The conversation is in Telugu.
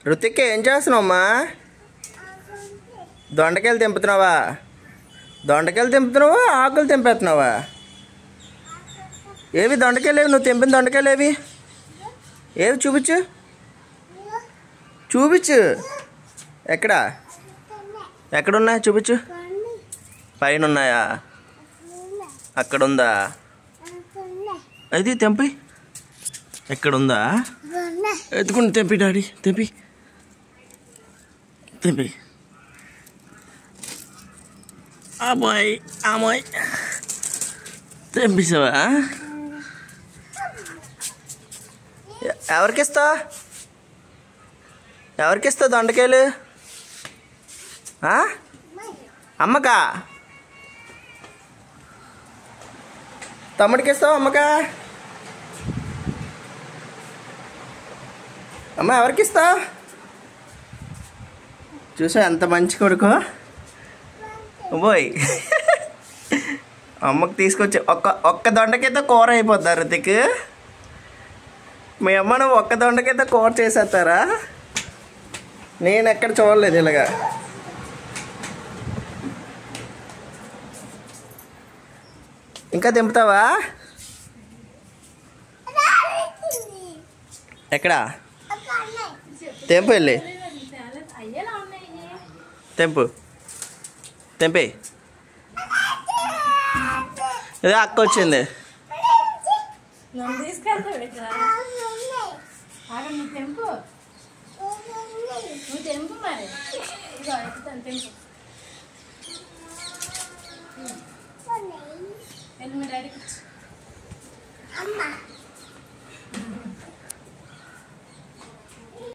రుతిక్ ఏం చేస్తున్నావమ్మా? దొండకాయలు తెంపుతున్నావా? దొండకాయలు తెంపుతున్నావా, ఆకులు తెంపేస్తున్నావా? ఏవి దొండకాయలు? ఏవి నువ్వు తెంపిన దొండకాయలు? ఏవి ఏవి చూపించు, చూపించు. ఎక్కడా? ఎక్కడున్నాయి చూపించు. పైన ఉన్నాయా? అక్కడ ఉందా? అది తెంపి. ఎక్కడుందా? ఎత్తుకుని తెంపి డాడీ, తెంపి తెంపి. అమ్మాయి అమ్మాయి తెంపిస్తావా? ఎవరికిస్తా? ఎవరికిస్తా దొండకాయలు? అమ్మకా? తమ్ముడికి ఇస్తావా, అమ్మకా? అమ్మ ఎవరికి ఇస్తావు? చూసా ఎంత మంచి కొడుకు పోయ్. అమ్మకి తీసుకొచ్చి ఒక్క దొండకైతే కూర అయిపోద్దా రుతిక్? మీ అమ్మ నువ్వు ఒక్క దొండకైతే కూర చేసేస్తారా? నేను ఎక్కడ చూడలేదు ఇలాగా. ఇంకా తెంపుతావా? ఎక్కడా? తెంపు, వెళ్ళి తెంపు, తెంపి. ఇదే అక్క వచ్చింది. మరి